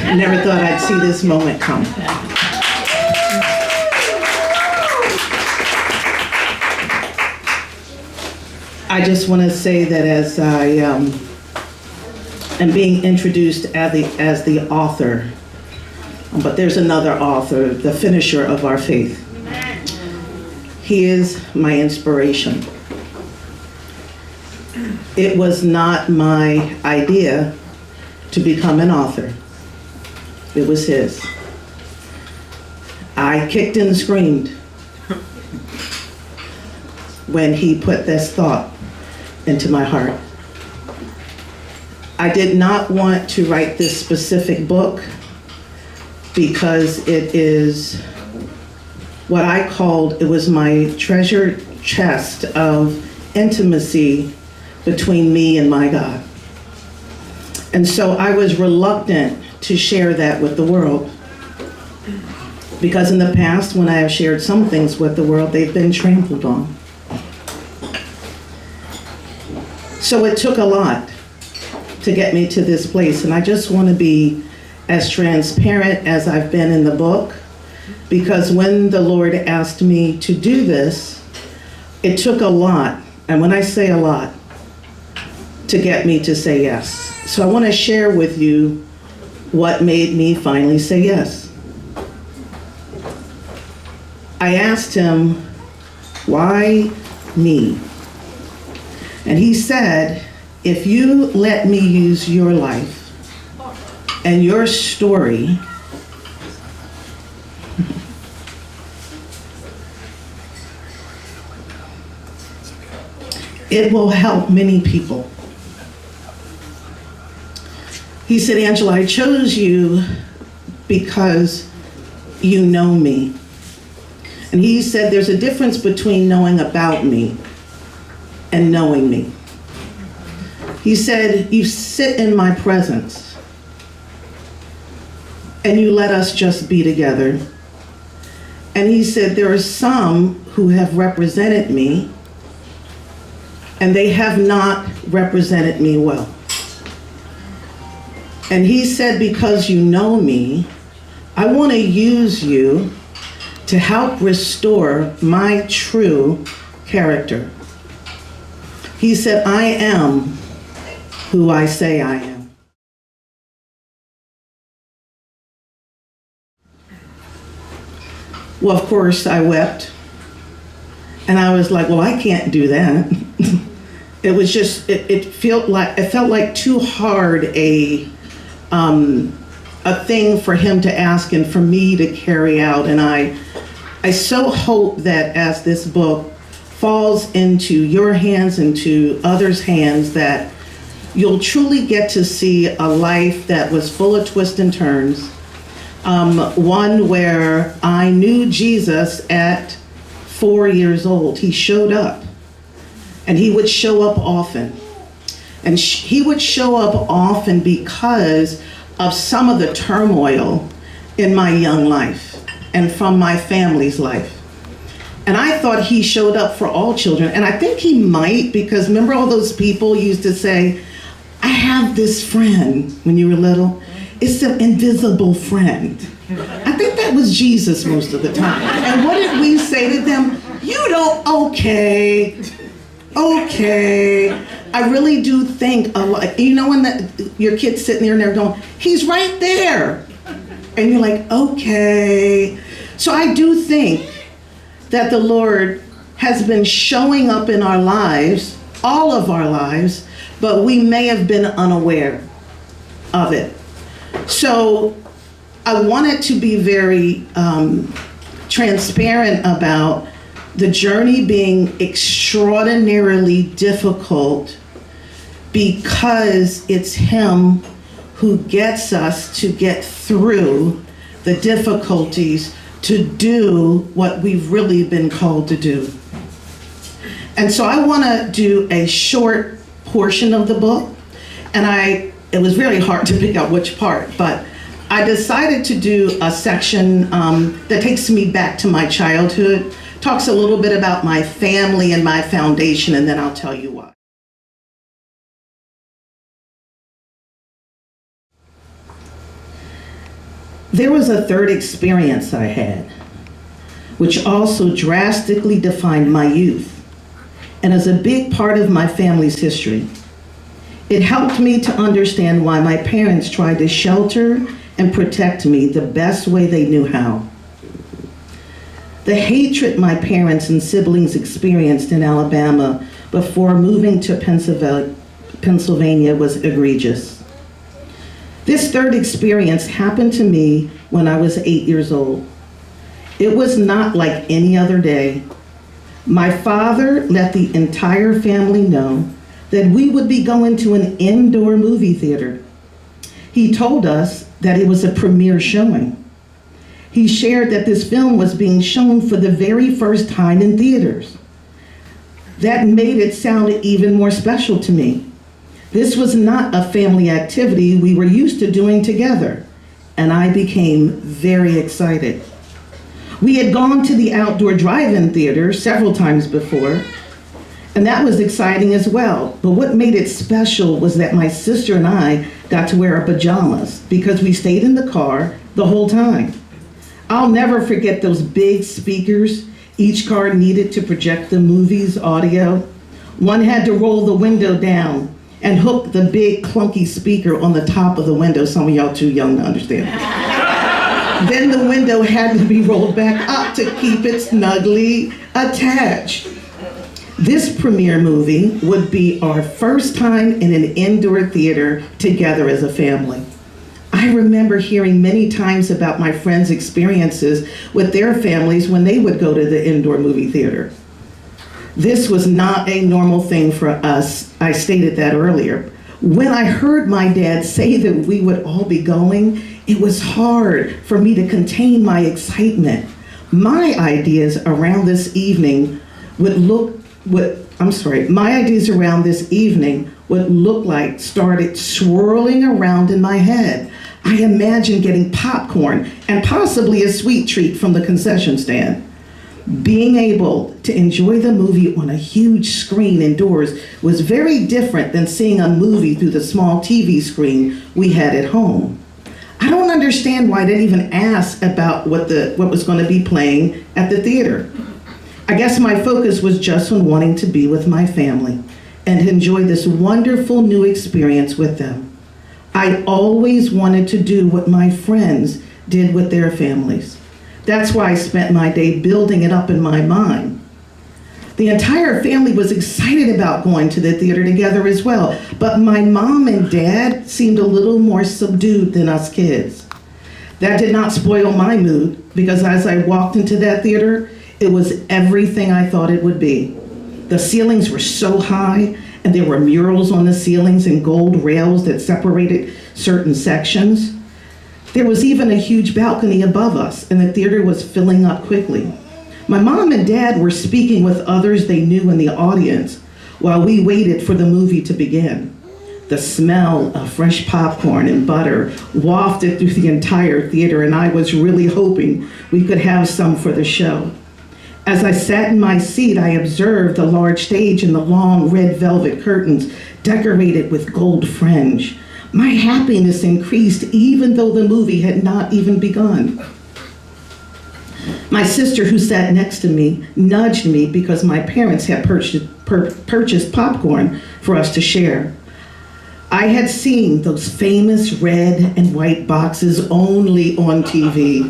I never thought I'd see this moment come. I just want to say that as I am being introduced as the author, but there's another author, the finisher of our faith. He is my inspiration. It was not my idea to become an author. It was his. I kicked and screamed when he put this thought into my heart. I did not want to write this specific book because it is what I called, it was my treasure chest of intimacy between me and my God. And so I was reluctant to share that with the world, because in the past, when I have shared some things with the world, they've been trampled on. So it took a lot to get me to this place, and I just want to be as transparent as I've been in the book, because when the Lord asked me to do this, it took a lot, and when I say a lot, to get me to say yes. So I want to share with you what made me finally say yes. I asked him, why me? And he said, if you let me use your life and your story, it will help many people. He said, Angela, I chose you because you know me. And he said, there's a difference between knowing about me and knowing me. He said, you sit in my presence and you let us just be together. And he said, there are some who have represented me and they have not represented me well. And he said, because you know me, I want to use you to help restore my true character. He said, I am who I say I am. Well, of course, I wept. And I was like, well, I can't do that. It was just, it felt like too hard a thing for him to ask and for me to carry out. And I so hope that as this book falls into your hands, into others' hands, that you'll truly get to see a life that was full of twists and turns. One where I knew Jesus at 4 years old. He showed up, and he would show up often. And he would show up often because of some of the turmoil in my young life and from my family's life. And I thought he showed up for all children. And I think he might, because remember all those people used to say, I have this friend when you were little. It's an invisible friend. I think that was Jesus most of the time. And what did we say to them? You don't, okay. I really do think, you know, when your kid's sitting there and they're going, he's right there. And you're like, okay. So I do think that the Lord has been showing up in our lives, all of our lives, but we may have been unaware of it. So I wanted to be very transparent about the journey being extraordinarily difficult, because it's him who gets us to get through the difficulties to do what we've really been called to do. And so I want to do a short portion of the book, and it was very hard to pick out which part, but I decided to do a section that takes me back to my childhood, talks a little bit about my family and my foundation, and then I'll tell you why. There was a third experience I had, which also drastically defined my youth, and is a big part of my family's history. It helped me to understand why my parents tried to shelter and protect me the best way they knew how. The hatred my parents and siblings experienced in Alabama before moving to Pennsylvania was egregious. This third experience happened to me when I was 8 years old. It was not like any other day. My father let the entire family know that we would be going to an indoor movie theater. He told us that it was a premiere showing. He shared that this film was being shown for the very first time in theaters. That made it sound even more special to me. This was not a family activity we were used to doing together, and I became very excited. We had gone to the outdoor drive-in theater several times before, and that was exciting as well. But what made it special was that my sister and I got to wear our pajamas because we stayed in the car the whole time. I'll never forget those big speakers each car needed to project the movie's audio. One had to roll the window down and hook the big clunky speaker on the top of the window. Some of y'all too young to understand. Then the window had to be rolled back up to keep it snugly attached. This premiere movie would be our first time in an indoor theater together as a family. I remember hearing many times about my friends' experiences with their families when they would go to the indoor movie theater. This was not a normal thing for us. I stated that earlier. When I heard my dad say that we would all be going, it was hard for me to contain my excitement. My ideas around this evening would look like started swirling around in my head. I imagined getting popcorn and possibly a sweet treat from the concession stand. Being able to enjoy the movie on a huge screen indoors was very different than seeing a movie through the small TV screen we had at home. I don't understand why I didn't even ask about what was going to be playing at the theater. I guess my focus was just on wanting to be with my family and enjoy this wonderful new experience with them. I always wanted to do what my friends did with their families. That's why I spent my day building it up in my mind. The entire family was excited about going to the theater together as well, but my mom and dad seemed a little more subdued than us kids. That did not spoil my mood, because as I walked into that theater, it was everything I thought it would be. The ceilings were so high, and there were murals on the ceilings and gold rails that separated certain sections. There was even a huge balcony above us, and the theater was filling up quickly. My mom and dad were speaking with others they knew in the audience while we waited for the movie to begin. The smell of fresh popcorn and butter wafted through the entire theater, and I was really hoping we could have some for the show. As I sat in my seat, I observed the large stage and the long red velvet curtains decorated with gold fringe. My happiness increased even though the movie had not even begun. My sister, who sat next to me, nudged me because my parents had purchased popcorn for us to share. I had seen those famous red and white boxes only on TV,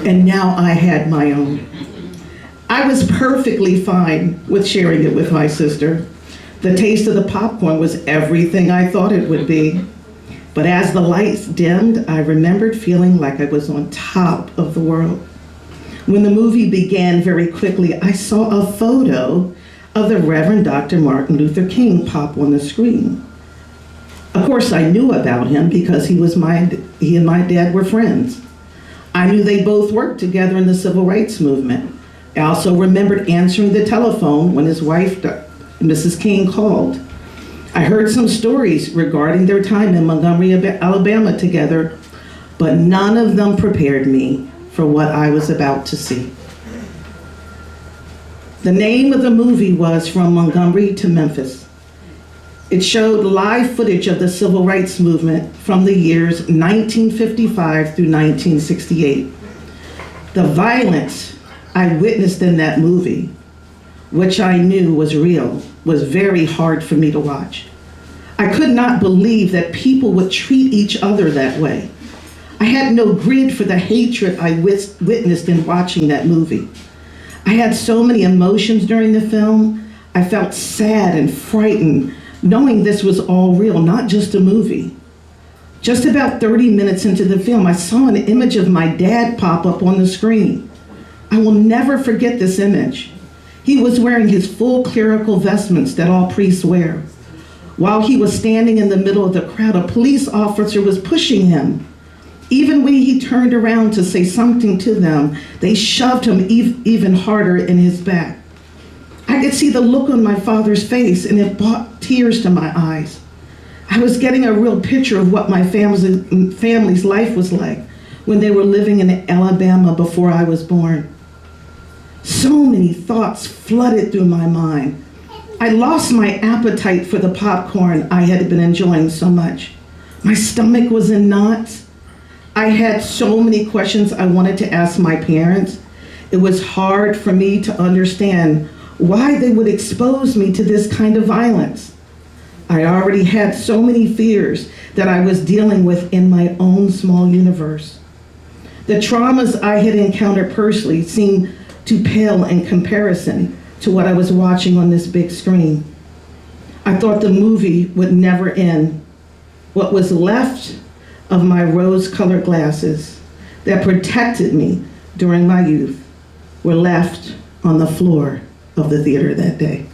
and now I had my own. I was perfectly fine with sharing it with my sister. The taste of the popcorn was everything I thought it would be. But as the lights dimmed, I remembered feeling like I was on top of the world. When the movie began very quickly, I saw a photo of the Reverend Dr. Martin Luther King pop on the screen. Of course, I knew about him because he and my dad were friends. I knew they both worked together in the civil rights movement. I also remembered answering the telephone when his wife, Mrs. King, called. I heard some stories regarding their time in Montgomery, Alabama together, but none of them prepared me for what I was about to see. The name of the movie was From Montgomery to Memphis. It showed live footage of the civil rights movement from the years 1955 through 1968. The violence I witnessed in that movie, which I knew was real, was very hard for me to watch. I could not believe that people would treat each other that way. I had no grid for the hatred I witnessed in watching that movie. I had so many emotions during the film. I felt sad and frightened, knowing this was all real, not just a movie. Just about 30 minutes into the film, I saw an image of my dad pop up on the screen. I will never forget this image. He was wearing his full clerical vestments that all priests wear. While he was standing in the middle of the crowd, a police officer was pushing him. Even when he turned around to say something to them, they shoved him even harder in his back. I could see the look on my father's face, and it brought tears to my eyes. I was getting a real picture of what my family's life was like when they were living in Alabama before I was born. So many thoughts flooded through my mind. I lost my appetite for the popcorn I had been enjoying so much. My stomach was in knots. I had so many questions I wanted to ask my parents. It was hard for me to understand why they would expose me to this kind of violence. I already had so many fears that I was dealing with in my own small universe. The traumas I had encountered personally seemed to pale in comparison to what I was watching on this big screen. I thought the movie would never end. What was left of my rose-colored glasses that protected me during my youth were left on the floor of the theater that day.